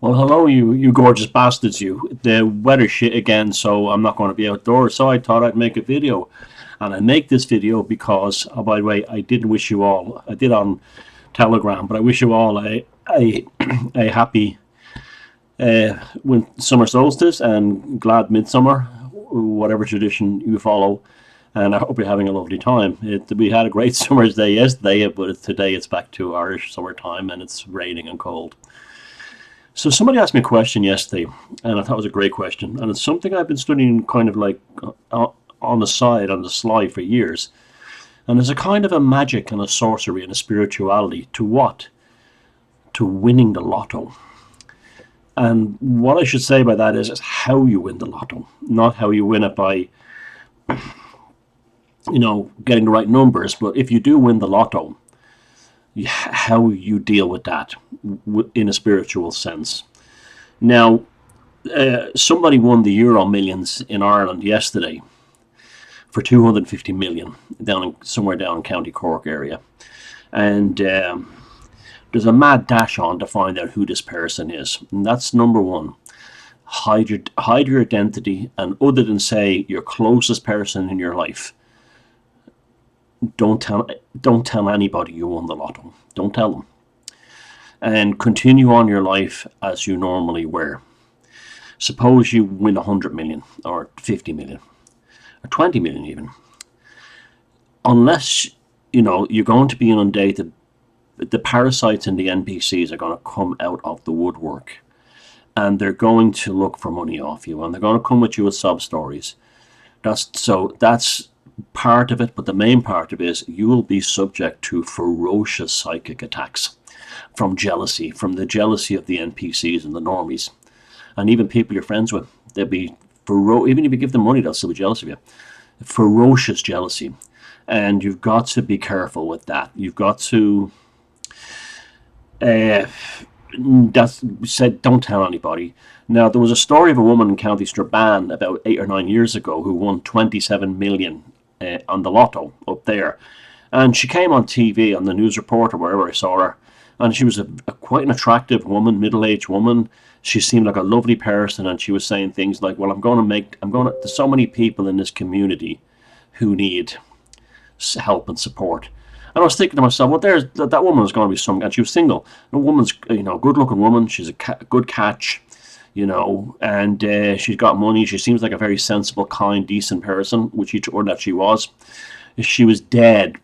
Well, hello, you gorgeous bastards, you. The weather's shit again, so I'm not going to be outdoors. So I thought I'd make a video. And I make this video because, oh, by the way, I didn't wish you all, I did on Telegram, but I wish you all a happy summer solstice and glad midsummer, whatever tradition you follow. And I hope you're having a lovely time. We had a great summer's day yesterday, but today it's back to Irish summertime and it's raining and cold. So somebody asked me a question yesterday, and I thought it was a great question, and it's something I've been studying kind of like on the side, on the sly for years. And there's a kind of a magic and a sorcery and a spirituality to what? To winning the lotto. And what I should say by that is how you win the lotto, not how you win it by, getting the right numbers. But if you do win the lotto, how you deal with that in a spiritual sense. Now, somebody won the Euro Millions in Ireland yesterday for 250 million somewhere down in County Cork area, and there's a mad dash on to find out who this person is, and that's number one. Hide your identity, and other than say your closest person in your life, don't tell anybody you won the lotto. Don't tell them, and continue on your life as you normally were. Suppose you win 100 million or 50 million or 20 million even. Unless you're going to be inundated, the parasites and the NPCs are going to come out of the woodwork, and they're going to look for money off you, and they're going to come at you with sob stories. That's part of it, but the main part of it is you will be subject to ferocious psychic attacks from jealousy, from the jealousy of the NPCs and the normies, and even people you're friends with. They'll be even if you give them money, they'll still be jealous of you. Ferocious jealousy, and you've got to be careful with that. You've got to. That said, don't tell anybody. Now, there was a story of a woman in County Strabane about 8 or 9 years ago who won 27 million on the lotto up there, and she came on TV on the news report or wherever I saw her, and she was a quite an attractive woman, middle-aged woman. She seemed like a lovely person, and she was saying things like, "Well, there's so many people in this community who need help and support." And I was thinking to myself, well, that woman is going to be some, and she was single. The woman's, good-looking woman. She's a good catch, and she's got money. She seems like a very sensible, kind, decent person, or that she was. She was dead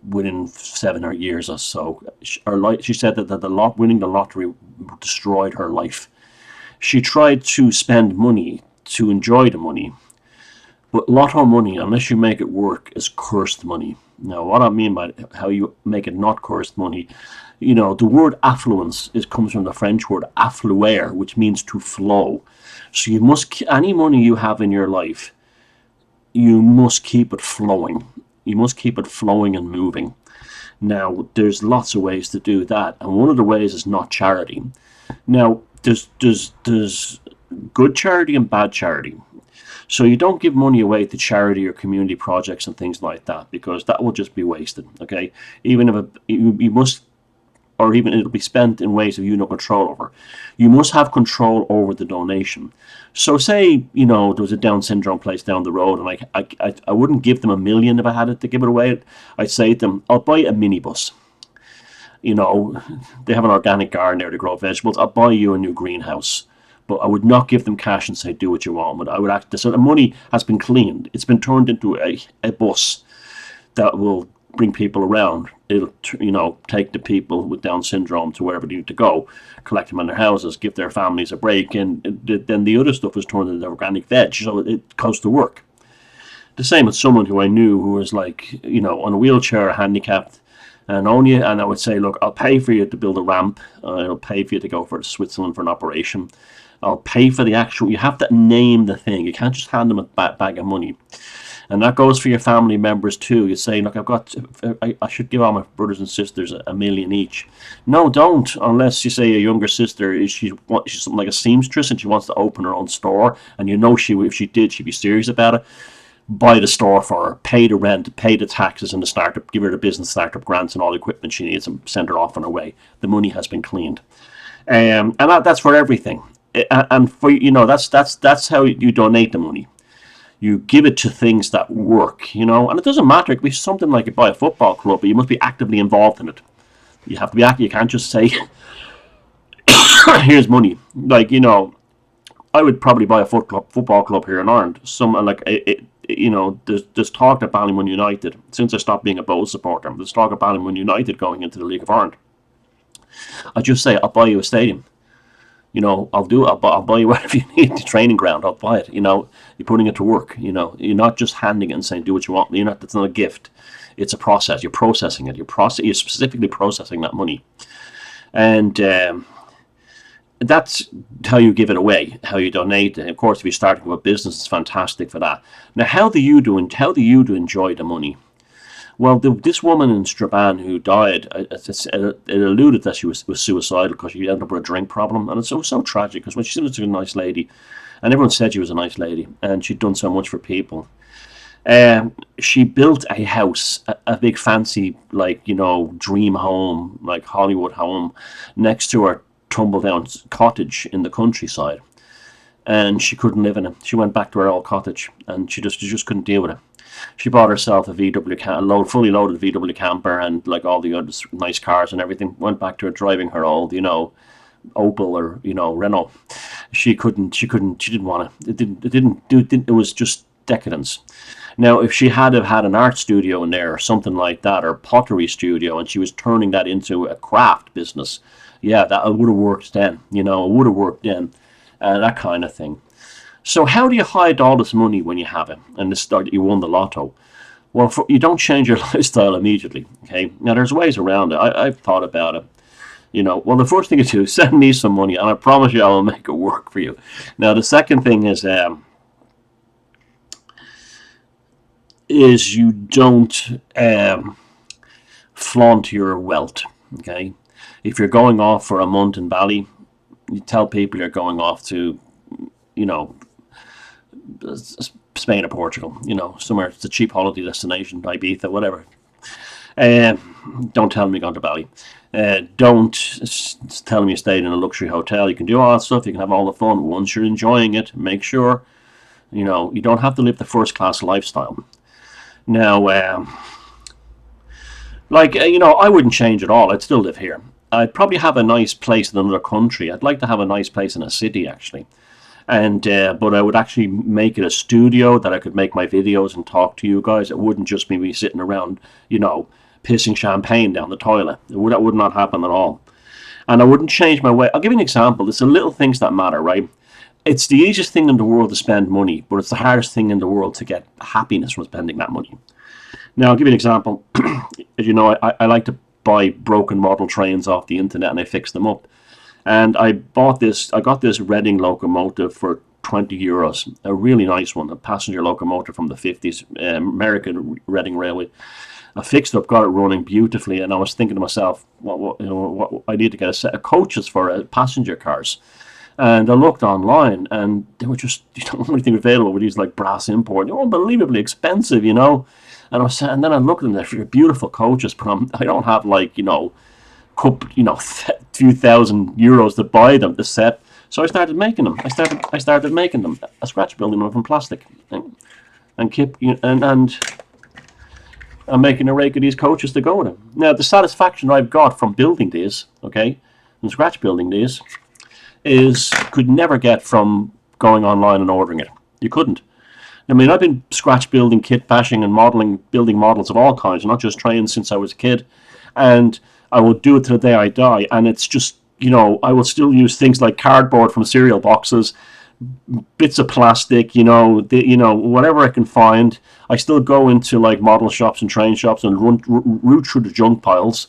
within 7 or 8 years or so. She said that winning the lottery destroyed her life. She tried to spend money to enjoy the money, but lotto money, unless you make it work, is cursed money. Now, what I mean by how you make it not cursed money, the word affluence comes from the French word affluer, which means to flow. So any money you have in your life, you must keep it flowing. You must keep it flowing and moving. Now, there's lots of ways to do that, and one of the ways is not charity. Now, there's good charity and bad charity. So you don't give money away to charity or community projects and things like that, because that will just be wasted. Okay, even if you must, or even it'll be spent in ways that you no control over. You must have control over the donation. So say there was a Down syndrome place down the road, and I wouldn't give them 1 million if I had it to give it away. I'd say to them, I'll buy a minibus. They have an organic garden there to grow vegetables. I'll buy you a new greenhouse. But I would not give them cash and say, do what you want. But I would so the money has been cleaned. It's been turned into a bus that will bring people around. It'll, take the people with Down syndrome to wherever they need to go, collect them in their houses, give their families a break. And then the other stuff is turned into organic veg. So it goes to work. The same with someone who I knew who was like, on a wheelchair, handicapped. And I would say, look, I'll pay for you to build a ramp. I'll pay for you to go to Switzerland for an operation. I'll pay for the actual. You have to name the thing. You can't just hand them a bag of money. And that goes for your family members too. You say, look, I should give all my brothers and sisters 1 million each. No, don't, unless you say a younger sister she's something like a seamstress and she wants to open her own store, and if she did, she'd be serious about it. Buy the store for her, pay the rent, pay the taxes and the startup, give her the business startup grants and all the equipment she needs, and send her off on her way. The money has been cleaned. And that's for everything. And for that's how you donate the money. You give it to things that work, and it doesn't matter. It could be something like you buy a football club, but you must be actively involved in it. You have to be active. You can't just say, "Here's money." Like I would probably buy a football club here in Ireland. Some like there's talk of Ballymun United since I stopped being a Bows supporter. There's talk of Ballymun United going into the League of Ireland. I just say I'll buy you a stadium. I'll do it. I'll buy you whatever you need. The training ground, I'll buy it. You're putting it to work. You're not just handing it and saying do what you want. That's not a gift. It's a process. You're processing it. You're specifically processing that money, and that's how you give it away, how you donate. And of course, if you're starting with a business, it's fantastic for that. Now, how do you enjoy the money? Well, this woman in Strabane who died, it alluded that she was suicidal because she ended up with a drink problem, and it was so tragic because when she was a nice lady, and everyone said she was a nice lady, and she'd done so much for people. She built a house, a big fancy, dream home, like Hollywood home, next to her tumble down cottage in the countryside, and she couldn't live in it. She went back to her old cottage, and she just couldn't deal with it. She bought herself a fully loaded VW camper, and like all the other nice cars and everything. Went back to her driving her old, Opel or Renault. She didn't want it. It was just decadence. Now, if she had have had an art studio in there or something like that, or pottery studio, and she was turning that into a craft business, yeah, that would have worked then. It would have worked then, that kind of thing. So how do you hide all this money when you have it and you won the lotto? Well, you don't change your lifestyle immediately. Okay, now there's ways around it. I've thought about it. Well, the first thing you do is send me some money, and I promise you I will make it work for you. Now, the second thing is you don't flaunt your wealth. Okay, if you're going off for a month in Bali, you tell people you're going off to, Spain or Portugal, somewhere. It's a cheap holiday destination, Ibiza, whatever. Don't tell them you're going to Bali. Don't tell them you stayed in a luxury hotel. You can do all that stuff. You can have all the fun. Once you're enjoying it, make sure, you don't have to live the first class lifestyle. Now, I wouldn't change at all. I'd still live here. I'd probably have a nice place in another country. I'd like to have a nice place in a city, actually. And but I would actually make it a studio that I could make my videos and talk to you guys. It wouldn't just be me sitting around, pissing champagne down the toilet. That would not happen at all. And I wouldn't change my way. I'll give you an example. It's the little things that matter, right? It's the easiest thing in the world to spend money, but it's the hardest thing in the world to get happiness from spending that money. Now, I'll give you an example. As you know, I like to buy broken model trains off the internet and I fix them up. And I got this Reading locomotive for €20, a really nice one, a passenger locomotive from the 50s, American Reading Railway. I fixed it up, got it running beautifully, and I was thinking to myself, what I need to get a set of coaches for passenger cars. And I looked online, and they were just the only thing available were these like brass import. They're unbelievably expensive, And then I looked at them, they're beautiful coaches, but I don't have few thousand euros to buy them, the set. So I started making them. I started making them. I scratch building them from plastic, and I'm making a rake of these coaches to go with them. Now, the satisfaction I've got from building these, okay, and scratch building these, could never get from going online and ordering it. You couldn't. I mean, I've been scratch building, kit bashing, and building models of all kinds, not just trains, since I was a kid, and I will do it to the day I die. And it's just, I will still use things like cardboard from cereal boxes, bits of plastic, whatever I can find. I still go into like model shops and train shops and root through the junk piles.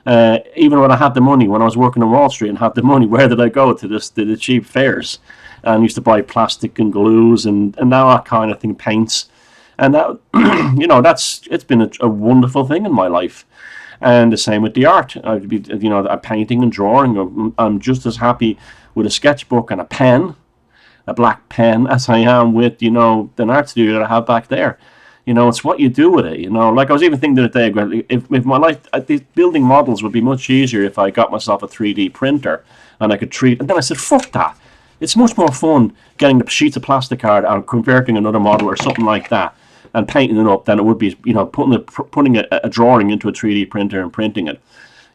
Even when I had the money, when I was working on Wall Street and had the money, where did I go? To the cheap fairs, and I used to buy plastic and glues and now that kind of thing, paints, and that it's been a wonderful thing in my life. And the same with the art. I'd be, painting and drawing. I'm just as happy with a sketchbook and a pen, a black pen, as I am with, an art studio that I have back there. You know, it's what you do with it. You know, like I was even thinking the other day, if my life, these building models would be much easier if I got myself a 3D printer and I could treat. And then I said, fuck that. It's much more fun getting the sheets of plastic card and converting another model or something like that and painting it up than it would be, you know, putting a drawing into a 3D printer and printing it.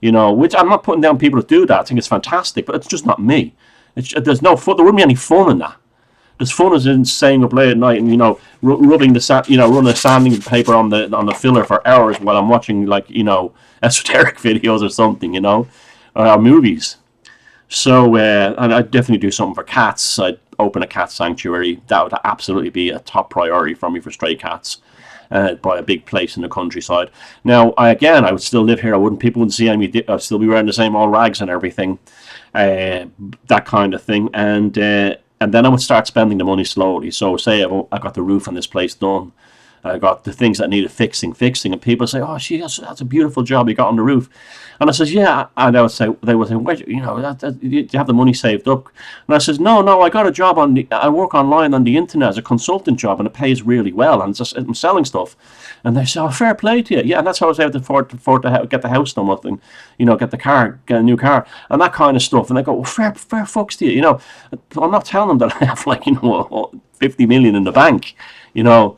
You know, which I'm not putting down people that do that. I think it's fantastic, but it's just not me. There's no fun. There wouldn't be any fun in that. There's fun as in staying up late at night and, you know, rubbing running the sanding paper on the filler for hours while I'm watching, like, you know, esoteric videos or something, you know, or movies. So, and I'd definitely do something for cats. I'd open a cat sanctuary. That would absolutely be a top priority for me for stray cats. Buy a big place in the countryside. Now, I would still live here. People wouldn't see me. I'd still be wearing the same old rags and everything, that kind of thing. And then I would start spending the money slowly. So, say I got the roof on this place done. I got the things that needed fixing, and people say, "Oh, that's a beautiful job you got on the roof," and I says, "Yeah," and they would say, "Wait, you know, you have the money saved up?" And I says, "No, I got a job I work online on the internet as a consultant job, and it pays really well, and I'm selling stuff." And they say, "Oh, fair play to you." Yeah, and that's how I was able to afford to get the house done with, and, you know, get a new car, and that kind of stuff. And they go, "Well, fair fucks to you." You know, I'm not telling them that I have, like, you know, 50 million in the bank, you know.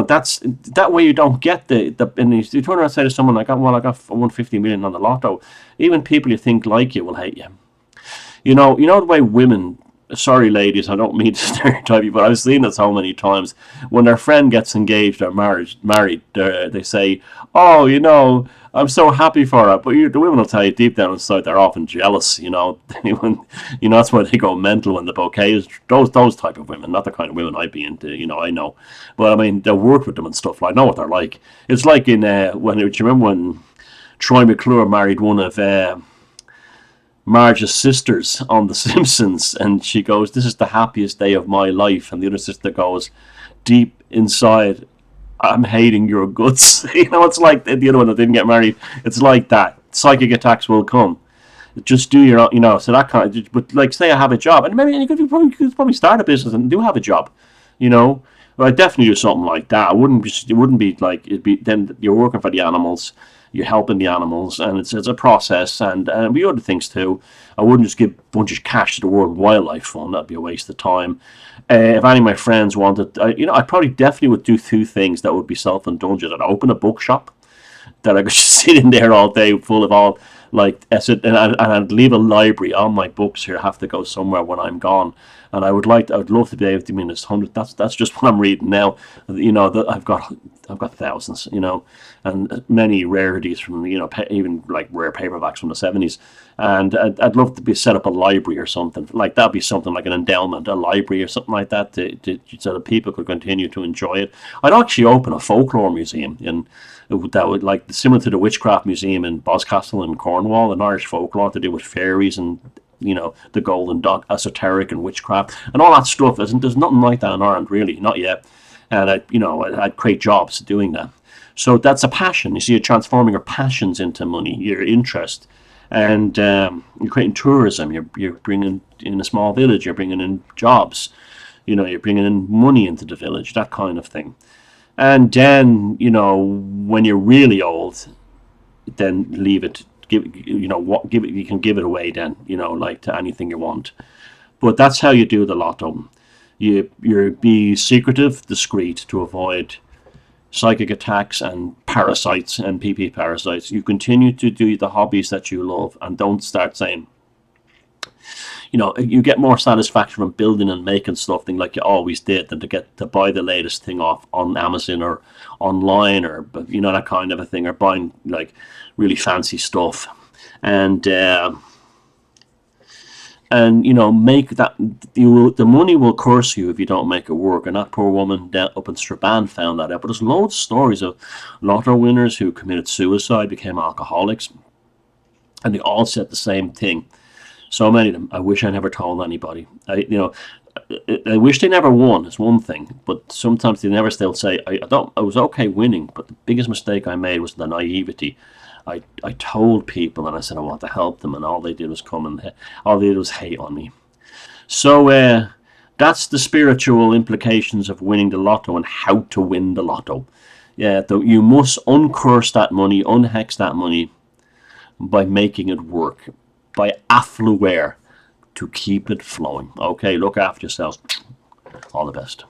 That's that way you don't get and you turn around and say to someone like, "Oh, well, I got 150 million on the lotto." Even people you think like you will hate you. You know the way women. Sorry, ladies, I don't mean to stereotype you, but I've seen this so many times. When their friend gets engaged or married, they say, "Oh, you know, I'm so happy for her." But the women will tell you deep down inside they're often jealous. You know, that's why they go mental when the bouquet is those type of women, not the kind of women I'd be into. You know, I know, but I mean, they'll work with them and stuff. I know what they're like. It's like in when do you remember when Troy McClure married one of Marge's sisters on The Simpsons, and she goes, "This is the happiest day of my life," and the other sister goes, "Deep inside, I'm hating your guts." You know, it's like the other one that didn't get married. It's like that. Psychic attacks will come. Just do your own, you know. So that kind of, but like, say I have a job, and maybe you could probably start a business and do have a job, you know. But I'd definitely do something like that. It wouldn't be like it'd be. Then you're working for the animals, you're helping the animals, and it's a process, and we other things too. I wouldn't just give a bunch of cash to the World Wildlife Fund. That'd be a waste of time. If any of my friends wanted, I probably definitely would do two things that would be self-indulgent. I'd open a bookshop that I could just sit in there all day, full of all, like, and I'd leave a library. All my books here have to go somewhere when I'm gone. And I would love to be able to. I mean, there's hundreds. That's just what I'm reading now. You know, that I've got thousands. You know, and many rarities from, you know, even like rare paperbacks from the '70s. And I'd love to set up a library or something like that'd be something like an endowment, a library or something like that, so that people could continue to enjoy it. I'd actually open a folklore museum that would, like, similar to the witchcraft museum in Boscastle in Cornwall, an Irish folklore to do with fairies and, you know, the golden dot, esoteric and witchcraft and all that stuff. There's nothing like that in Ireland, really, not yet. And I'd create jobs doing that. So that's a passion. You see, you're transforming your passions into money, your interest, and you're creating tourism. You're bringing in a small village. You're bringing in jobs. You know, you're bringing in money into the village, that kind of thing. And then, you know, when you're really old, then leave it. Give it. You can give it away then. You know, like, to anything you want. But that's how you do the lotto. You be secretive, discreet, to avoid psychic attacks and parasites and PP parasites. You continue to do the hobbies that you love, and don't start saying, you know, you get more satisfaction from building and making something like you always did than to buy the latest thing off on Amazon or online, or, you know, that kind of a thing, or buying, like, really fancy stuff. And you know, make that, the money will curse you if you don't make it work. And that poor woman down up in Strabane found that out. But there's loads of stories of lotto winners who committed suicide, became alcoholics, and they all said the same thing. So many of them, "I wish I never told anybody." I wish they never won, is one thing, but sometimes they never still say, I was okay winning, but the biggest mistake I made was the naivety. I told people, and I said I want to help them, and all they did was all they did was hate on me. So That's the spiritual implications of winning the lotto and how to win the lotto. Yeah, though you must uncurse that money, unhex that money by making it work, by affluere, to keep it flowing. Okay, look after yourselves. All the best.